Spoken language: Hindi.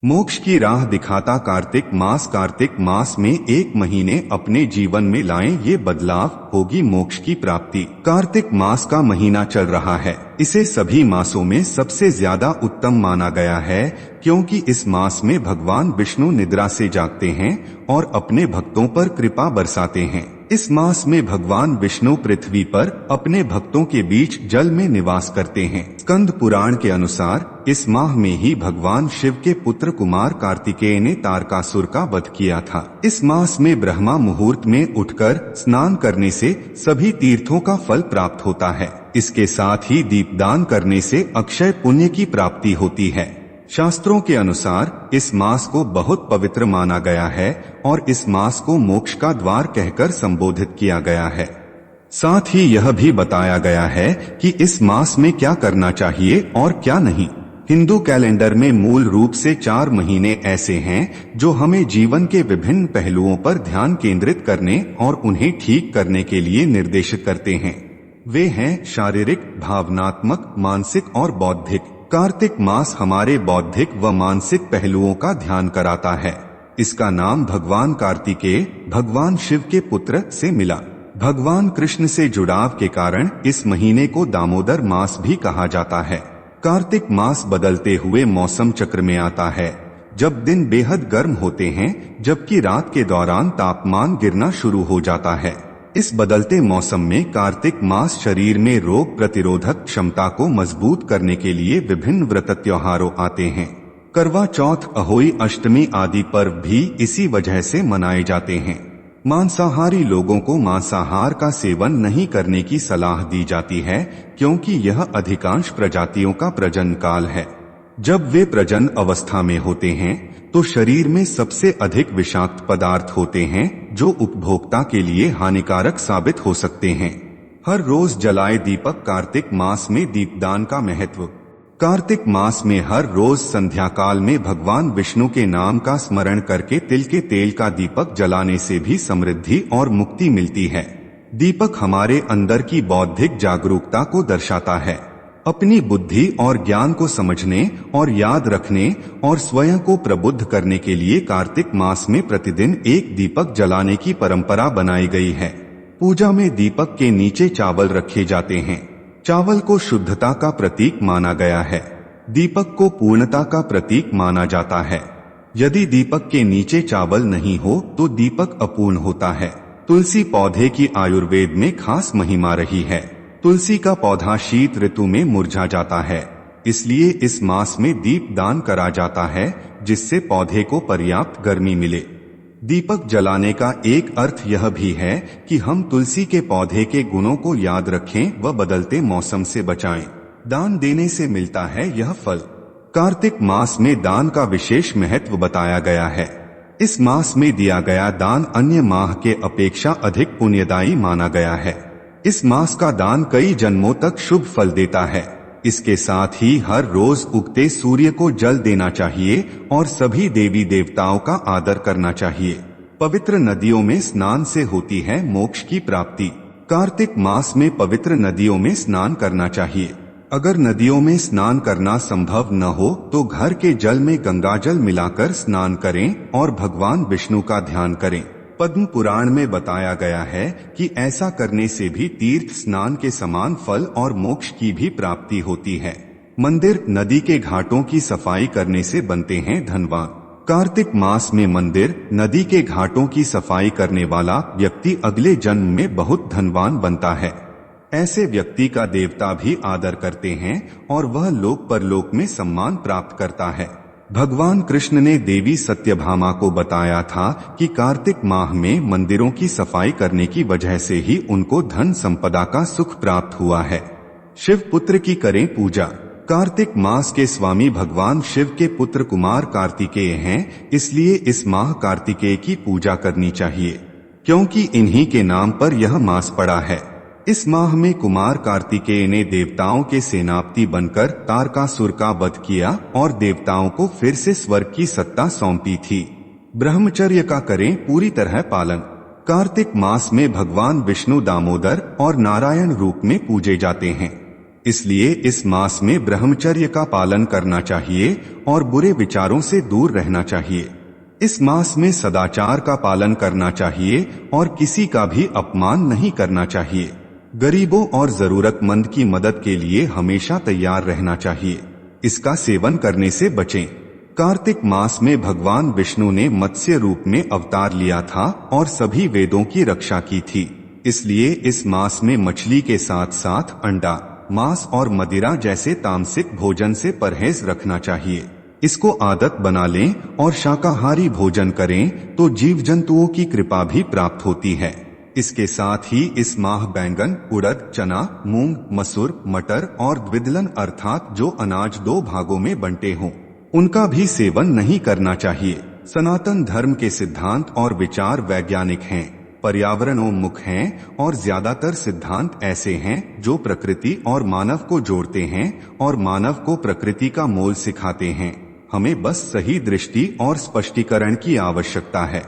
मोक्ष की राह दिखाता कार्तिक मास में एक महीने अपने जीवन में लाएं ये बदलाव, होगी मोक्ष की प्राप्ति। कार्तिक मास का महीना चल रहा है। इसे सभी मासों में सबसे ज्यादा उत्तम माना गया है, क्योंकि इस मास में भगवान विष्णु निद्रा से जागते हैं और अपने भक्तों पर कृपा बरसाते हैं। इस मास में भगवान विष्णु पृथ्वी पर अपने भक्तों के बीच जल में निवास करते हैं। स्कंद पुराण के अनुसार इस माह में ही भगवान शिव के पुत्र कुमार कार्तिकेय ने तारकासुर का वध किया था। इस मास में ब्रह्मा मुहूर्त में उठकर स्नान करने से सभी तीर्थों का फल प्राप्त होता है। इसके साथ ही दीपदान करने से अक्षय पुण्य की प्राप्ति होती है। शास्त्रों के अनुसार इस मास को बहुत पवित्र माना गया है और इस मास को मोक्ष का द्वार कहकर संबोधित किया गया है। साथ ही यह भी बताया गया है कि इस मास में क्या करना चाहिए और क्या नहीं। हिंदू कैलेंडर में मूल रूप से 4 महीने ऐसे हैं जो हमें जीवन के विभिन्न पहलुओं पर ध्यान केंद्रित करने और उन्हें ठीक करने के लिए निर्देशित करते हैं। वे हैं शारीरिक, भावनात्मक, मानसिक और बौद्धिक। कार्तिक मास हमारे बौद्धिक व मानसिक पहलुओं का ध्यान कराता है। इसका नाम भगवान कार्तिकेय, भगवान शिव के पुत्र से मिला। भगवान कृष्ण से जुड़ाव के कारण इस महीने को दामोदर मास भी कहा जाता है। कार्तिक मास बदलते हुए मौसम चक्र में आता है, जब दिन बेहद गर्म होते हैं जबकि रात के दौरान तापमान गिरना शुरू हो जाता है। इस बदलते मौसम में कार्तिक मास शरीर में रोग प्रतिरोधक क्षमता को मजबूत करने के लिए विभिन्न व्रत त्योहारों आते हैं। करवा चौथ, अहोई अष्टमी आदि पर्व भी इसी वजह से मनाए जाते हैं। मांसाहारी लोगों को मांसाहार का सेवन नहीं करने की सलाह दी जाती है, क्योंकि यह अधिकांश प्रजातियों का प्रजनन काल है। जब वे प्रजनन अवस्था में होते हैं तो शरीर में सबसे अधिक विषाक्त पदार्थ होते हैं जो उपभोक्ता के लिए हानिकारक साबित हो सकते हैं। हर रोज जलाए दीपक। कार्तिक मास में दीपदान का महत्व। कार्तिक मास में हर रोज संध्या काल में भगवान विष्णु के नाम का स्मरण करके तिल के तेल का दीपक जलाने से भी समृद्धि और मुक्ति मिलती है। दीपक हमारे अंदर की बौद्धिक जागरूकता को दर्शाता है। अपनी बुद्धि और ज्ञान को समझने और याद रखने और स्वयं को प्रबुद्ध करने के लिए कार्तिक मास में प्रतिदिन एक दीपक जलाने की परंपरा बनाई गई है। पूजा में दीपक के नीचे चावल रखे जाते हैं। चावल को शुद्धता का प्रतीक माना गया है। दीपक को पूर्णता का प्रतीक माना जाता है। यदि दीपक के नीचे चावल नहीं हो तो दीपक अपूर्ण होता है। तुलसी पौधे की आयुर्वेद में खास महिमा रही है। तुलसी का पौधा शीत ऋतु में मुरझा जाता है, इसलिए इस मास में दीप दान करा जाता है, जिससे पौधे को पर्याप्त गर्मी मिले। दीपक जलाने का एक अर्थ यह भी है कि हम तुलसी के पौधे के गुणों को याद रखें व बदलते मौसम से बचाएं। दान देने से मिलता है यह फल। कार्तिक मास में दान का विशेष महत्व बताया गया है। इस मास में दिया गया दान अन्य माह के अपेक्षा अधिक पुण्यदायी माना गया है। इस मास का दान कई जन्मों तक शुभ फल देता है। इसके साथ ही हर रोज उगते सूर्य को जल देना चाहिए और सभी देवी देवताओं का आदर करना चाहिए। पवित्र नदियों में स्नान से होती है मोक्ष की प्राप्ति। कार्तिक मास में पवित्र नदियों में स्नान करना चाहिए। अगर नदियों में स्नान करना संभव न हो तो घर के जल में गंगाजल मिलाकर स्नान करें और भगवान विष्णु का ध्यान करें। पद्म पुराण में बताया गया है कि ऐसा करने से भी तीर्थ स्नान के समान फल और मोक्ष की भी प्राप्ति होती है। मंदिर, नदी के घाटों की सफाई करने से बनते हैं धनवान। कार्तिक मास में मंदिर, नदी के घाटों की सफाई करने वाला व्यक्ति अगले जन्म में बहुत धनवान बनता है। ऐसे व्यक्ति का देवता भी आदर करते हैं और वह लोक परलोक में सम्मान प्राप्त करता है। भगवान कृष्ण ने देवी सत्यभामा को बताया था कि कार्तिक माह में मंदिरों की सफाई करने की वजह से ही उनको धन संपदा का सुख प्राप्त हुआ है। शिव पुत्र की करें पूजा। कार्तिक मास के स्वामी भगवान शिव के पुत्र कुमार कार्तिकेय हैं, इसलिए इस माह कार्तिकेय की पूजा करनी चाहिए, क्योंकि इन्हीं के नाम पर यह मास पड़ा है। इस माह में कुमार कार्तिकेय ने देवताओं के सेनापति बनकर तारकासुर का वध किया और देवताओं को फिर से स्वर्ग की सत्ता सौंपी थी। ब्रह्मचर्य का करें पूरी तरह पालन। कार्तिक मास में भगवान विष्णु दामोदर और नारायण रूप में पूजे जाते हैं। इसलिए इस मास में ब्रह्मचर्य का पालन करना चाहिए और बुरे विचारों से दूर रहना चाहिए। इस मास में सदाचार का पालन करना चाहिए और किसी का भी अपमान नहीं करना चाहिए। गरीबों और जरूरतमंद की मदद के लिए हमेशा तैयार रहना चाहिए। इसका सेवन करने से बचें। कार्तिक मास में भगवान विष्णु ने मत्स्य रूप में अवतार लिया था और सभी वेदों की रक्षा की थी। इसलिए इस मास में मछली के साथ साथ अंडा, मांस और मदिरा जैसे तामसिक भोजन से परहेज रखना चाहिए। इसको आदत बना लें और शाकाहारी भोजन करें तो जीव जंतुओं की कृपा भी प्राप्त होती है। इसके साथ ही इस माह बैंगन, उड़द, चना, मूंग, मसूर, मटर और द्विदलन अर्थात जो अनाज दो भागों में बंटे हों, उनका भी सेवन नहीं करना चाहिए। सनातन धर्म के सिद्धांत और विचार वैज्ञानिक हैं, पर्यावरणोन्मुख हैं और ज्यादातर सिद्धांत ऐसे हैं जो प्रकृति और मानव को जोड़ते हैं और मानव को प्रकृति का मोल सिखाते हैं। हमें बस सही दृष्टि और स्पष्टीकरण की आवश्यकता है।